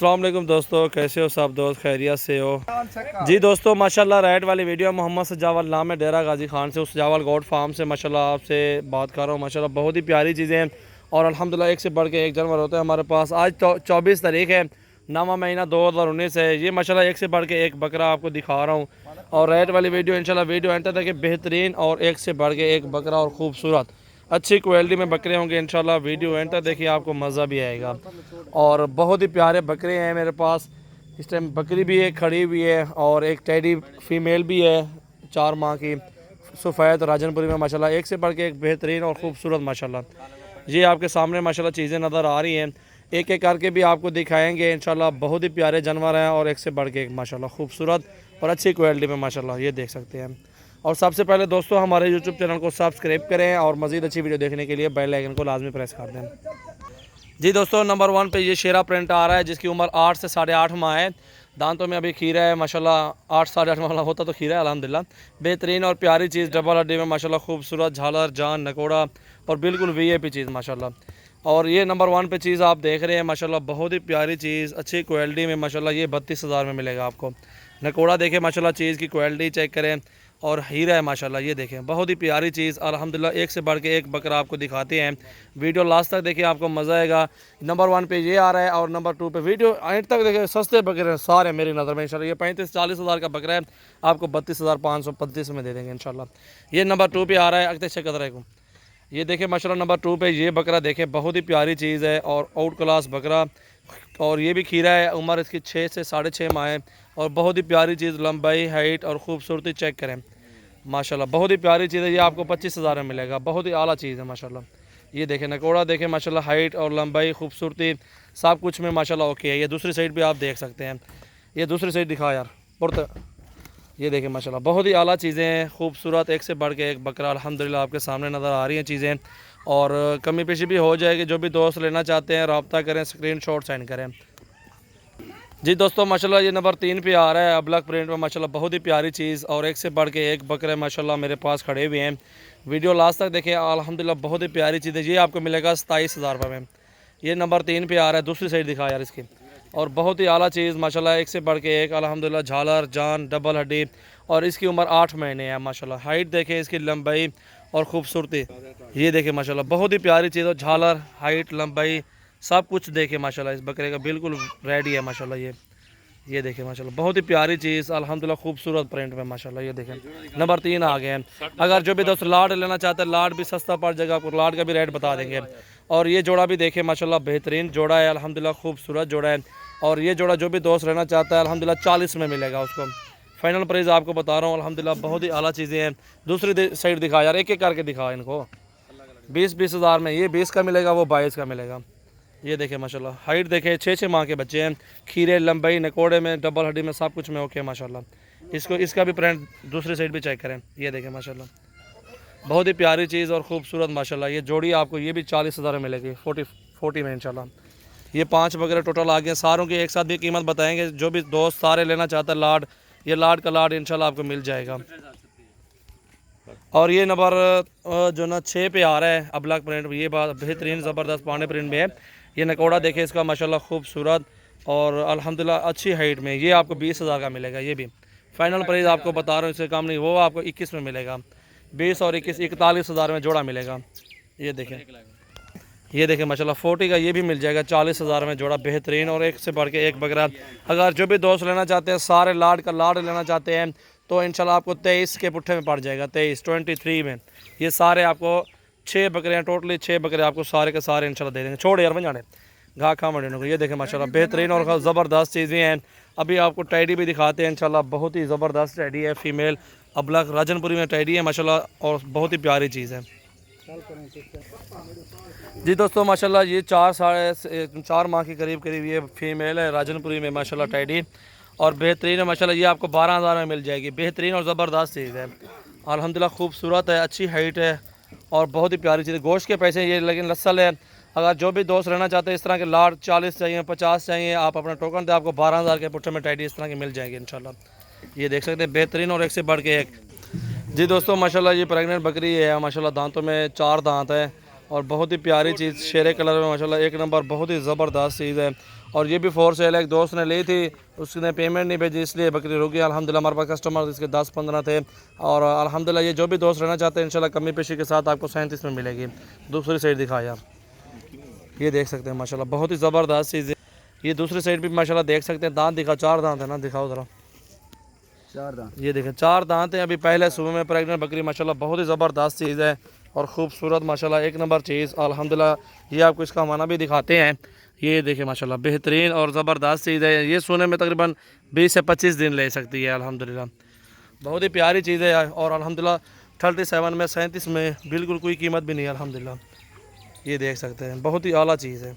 अस्सलाम वालेकुम दोस्तों, कैसे हो सब दोस्त? खैरियत से हो जी दोस्तों। माशाल्लाह राइट वाली वीडियो मोहम्मद सजावल नाम है, डेरा गाजी खान से, उस सजावल गोट फार्म से माशाल्लाह आपसे बात कर रहा हूँ। माशाल्लाह बहुत ही प्यारी चीज़ें हैं और अल्हम्दुलिल्लाह एक से बढ़ के एक जानवर होता है हमारे पास। आज 24 तारीख है, 9वां महीना 2019 है। ये माशाल्लाह एक से बढ़ के एक बकरा आपको दिखा रहा हूँ और राइट वाली वीडियो इंशाल्लाह वीडियो एंड तक बेहतरीन और एक से बढ़ के एक बकरा और खूबसूरत अच्छी क्वालिटी में बकरे होंगे इंशाल्लाह। वीडियो एंड तक देखिए, आपको मज़ा भी आएगा। और बहुत ही प्यारे बकरे हैं मेरे पास। इस टाइम बकरी भी है, खड़ी हुई है, और एक टेडी फीमेल भी है 4 माह की, सफ़ेद राजनपुरी में माशाल्लाह एक से बढ़ के एक बेहतरीन और ख़ूबसूरत माशाल्लाह। ये आपके सामने माशाल्लाह चीज़ें नज़र आ रही हैं, एक एक करके भी आपको दिखाएंगे इंशाल्लाह। बहुत ही प्यारे जानवर हैं और एक से बढ़ के एक माशाल्लाह खूबसूरत और अच्छी क्वालिटी में माशाल्लाह, ये देख सकते हैं। और सबसे पहले दोस्तों हमारे यूट्यूब चैनल को सब्सक्राइब करें और मज़ीद अच्छी वीडियो देखने के लिए बेल आइकन को लाजमी प्रेस कर दें। जी दोस्तों, नंबर 1 पे ये शेरा प्रिंट आ रहा है, जिसकी उम्र 8 से 8.5 माह है। दांतों में अभी खीरा है माशाल्लाह, 8 साढ़े 8 माह होता तो खीरा है अल्हम्दुलिल्लाह। बेहतरीन और प्यारी चीज़, डबल हड्डी में माशाल्लाह खूबसूरत, झालर जान नकोड़ा और बिल्कुल वीआईपी चीज़ माशाल्लाह। और ये नंबर 1 पे चीज़ आप देख रहे हैं माशाल्लाह, बहुत ही प्यारी चीज़ अच्छी क्वालिटी में माशाल्लाह। ये 32,000 में मिलेगा आपको। नकोड़ा देखें माशाल्लाह, चीज़ की क्वालिटी चेक करें और हीरा है माशाल्लाह। ये देखें बहुत ही प्यारी चीज़ अल्हम्दुलिल्लाह, एक से बढ़ के एक बकरा आपको दिखाते हैं। वीडियो लास्ट तक देखिए, आपको मज़ा आएगा। नंबर 1 पे ये आ रहा है और नंबर 2 पे वीडियो एंड तक देखें। सस्ते बकरे हैं सारे मेरी नज़र में इंशाल्लाह। ये 35-40 हज़ार का बकरा है, आपको 32,535 में दे देंगे इंशाल्लाह। ये नंबर 2 पे आ रहा है अगते शकदरे को। ये देखें माशाल्लाह, नंबर 2 पे ये बकरा देखें, बहुत ही प्यारी चीज़ है और आउट क्लास बकरा। और ये भी खीरा है, उम्र इसकी 6 से 6.5 माह है और बहुत ही प्यारी चीज़, लंबाई हाइट और ख़ूबसूरती चेक करें माशाल्लाह। बहुत ही प्यारी चीज़ है, ये आपको 25,000 में मिलेगा। बहुत ही आला चीज़ है माशाल्लाह। ये देखें नकोड़ा देखें माशाल्लाह, हाइट और लंबाई खूबसूरती सब कुछ में माशाल्लाह ओके है। ये दूसरी साइड पे आप देख सकते हैं, ये दूसरी साइड दिखा यार पुरत। ये देखें माशाल्लाह, बहुत ही आला चीज़ें हैं, खूबसूरत एक से बढ़ के एक बकरा अल्हम्दुलिल्लाह आपके सामने नज़र आ रही हैं चीज़ें। और कमी पेशी भी हो जाएगी, जो भी दोस्त लेना चाहते हैं रब्ता करें, स्क्रीनशॉट सेंड करें। जी दोस्तों माशाल्लाह, ये नंबर 3 पे आ रहा है अबलक प्रिंट में माशाल्लाह, बहुत ही प्यारी चीज़ और एक से बढ़ के एक बकरे माशाल्लाह मेरे पास खड़े हुए हैं। वीडियो लास्ट तक देखें अल्हम्दुलिल्लाह, बहुत ही प्यारी चीज़ है। ये आपको मिलेगा 27,000 रुपये में। ये नंबर 3 पे आ रहा है, दूसरी साइड दिखा यार इसकी। और बहुत ही आला चीज़ माशाल्लाह, एक से बढ़ के एक अल्हम्दुलिल्लाह, झालर जान डबल हड्डी और इसकी उम्र 8 महीने है माशाल्लाह। हाइट देखें इसकी, लंबाई और ख़ूबसूरती ये देखें माशाल्लाह, बहुत ही प्यारी चीज़ और झालर हाइट लंबाई सब कुछ देखें माशाल्लाह। इस बकरे का बिल्कुल रेडी है माशाल्लाह। ये देखें माशाल्लाह, बहुत ही प्यारी चीज़ अल्हम्दुलिल्लाह, खूबसूरत प्रिंट में माशाल्लाह। ये देखें नंबर 3 आ गए हैं। अगर जो भी दोस्त लाड लेना चाहते हैं, लाड भी सस्ता पड़ जाएगा आपको, लाड का भी रेट बता देंगे। और ये जोड़ा भी देखें माशाल्लाह, बेहतरीन जोड़ा है अल्हम्दुलिल्लाह, खूबसूरत जोड़ा है। और ये जोड़ा जो भी दोस्त लेना चाहता है अल्हम्दुलिल्लाह 40 में मिलेगा उसको। फाइनल प्राइस आपको बता रहा हूँ अल्हम्दुलिल्लाह, बहुत ही आला चीज़ें हैं। दूसरी साइड दिखा यार, एक एक करके दिखा इनको। 20-20 हज़ार में ये 20 का मिलेगा, वो 22 का मिलेगा। ये देखें माशाल्लाह, हाइट देखें, 6-6 माह के बच्चे हैं। खीरे लंबाई नकोड़े में डबल हड्डी में सब कुछ में ओके माशाल्लाह। इसको इसका भी प्रिंट दूसरी साइड भी चेक करें। ये देखें माशाल्लाह, बहुत ही प्यारी चीज़ और ख़ूबसूरत माशाल्लाह। ये जोड़ी आपको ये भी 40,000 में मिलेगी, 40 में इंशाल्लाह। ये 5 बकरे टोटल आ गए, सारों की एक साथ भी कीमत बताएंगे। जो भी दोस्त सारे लेना चाहता है लाड, ये लाड का लाड इंशाल्लाह आपको मिल जाएगा। और ये नंबर जो ना 6 पे आ रहा है अबलक प्रिंट, ये बात बेहतरीन ज़बरदस्त पाने प्रिंट में है। ये नकोड़ा देखें इसका माशाल्लाह, खूबसूरत और अल्हम्दुलिल्लाह अच्छी हाइट में। ये आपको 20,000 का मिलेगा। ये भी फाइनल प्राइस आपको बता रहा हूँ, इससे कम नहीं, वो आपको 21 में मिलेगा। 20 और 21 41,000 में जोड़ा मिलेगा। ये देखें माशाल्लाह, 40 का ये भी मिल जाएगा, 40,000 में जोड़ा बेहतरीन और एक से बढ़ के एक बकरा। अगर जो भी दोस्त लेना चाहते हैं, सारे लाड का लाड लेना चाहते हैं, तो इंशाल्लाह आपको 23 के पुट्ठे में पड़ जाएगा। 23 में ये सारे आपको 6 बकरे हैं, टोटली 6 बकरे आपको सारे के सारे इंशाल्लाह दे देंगे। छोड़ यार बन जाने घा खा मरने को। ये देखें माशाल्लाह, बेहतरीन और ज़बरदस्त चीज़ें हैं। अभी आपको टैडी भी दिखाते हैं इंशाल्लाह, बहुत ही ज़बरदस्त टैडी है, फीमेल अबलक राजनपुरी में टैडी है माशाल्लाह, और बहुत ही प्यारी चीज़ है। जी दोस्तों माशाल्लाह, ये 4 माह के करीब ये फीमेल है राजनपुरी में माशाल्लाह टैडी, और बेहतरीन है माशाल्लाह। ये आपको 12,000 में मिल जाएगी। बेहतरीन और ज़बरदस्त चीज़ है अल्हम्दुलिल्लाह, खूबसूरत है, अच्छी हाइट है और बहुत ही प्यारी चीज़ है। गोश्त के पैसे ये लेकिन लसल है। अगर जो भी दोस्त रहना चाहते हैं इस तरह के लाड, 40 चाहिए 50 चाहिए, आप अपना टोकन दे, आपको 12,000 के पुट्ठे में टैडी इस तरह की मिल जाएगी इंशाल्लाह। ये देख सकते हैं, बेहतरीन और एक से बढ़ के एक। जी दोस्तों माशाल्लाह, ये प्रेग्नेंट बकरी है माशाल्लाह, दांतों में 4 दांत है और बहुत ही प्यारी चीज़, शेरे कलर में माशाल्लाह, एक नंबर बहुत ही ज़बरदस्त चीज़ है। और ये भी फोर सेल है, एक दोस्त ने ली थी, उसने पेमेंट नहीं भेजी इसलिए बकरी रुक गई। अल्हम्दुलिल्लाह हमारे पास कस्टमर इसके 10-15 थे और अल्हम्दुलिल्लाह ये जो भी दोस्त रहना चाहते हैं इंशाल्लाह कमी पेशी के साथ आपको 37 में मिलेगी। दूसरी साइड दिखा यार, ये देख सकते हैं माशाल्लाह बहुत ही ज़बरदस्त चीज़ है। ये दूसरी साइड भी माशाल्लाह देख सकते हैं, दांत दिखा, 4 दांत है ना, दिखाओ ज़रा, 4 दांत। ये देखें 4 दांत हैं। अभी पहले सुबह में प्रेग्नेंट बकरी माशाल्लाह बहुत ही ज़बरदस्त चीज़ है और ख़ूबसूरत माशाल्लाह एक नंबर चीज़ अल्हम्दुलिल्लाह। ये आपको इसका माना भी दिखाते हैं, ये देखें माशाल्लाह बेहतरीन और ज़बरदस्त चीज़ है। ये सोने में तकरीबन 20 से 25 दिन ले सकती है अल्हम्दुलिल्लाह। बहुत ही प्यारी चीज़ है और अल्हम्दुलिल्लाह 37 में 37 में बिल्कुल कोई कीमत भी नहीं है अल्हम्दुलिल्लाह। ये देख सकते हैं बहुत ही आला चीज़ है।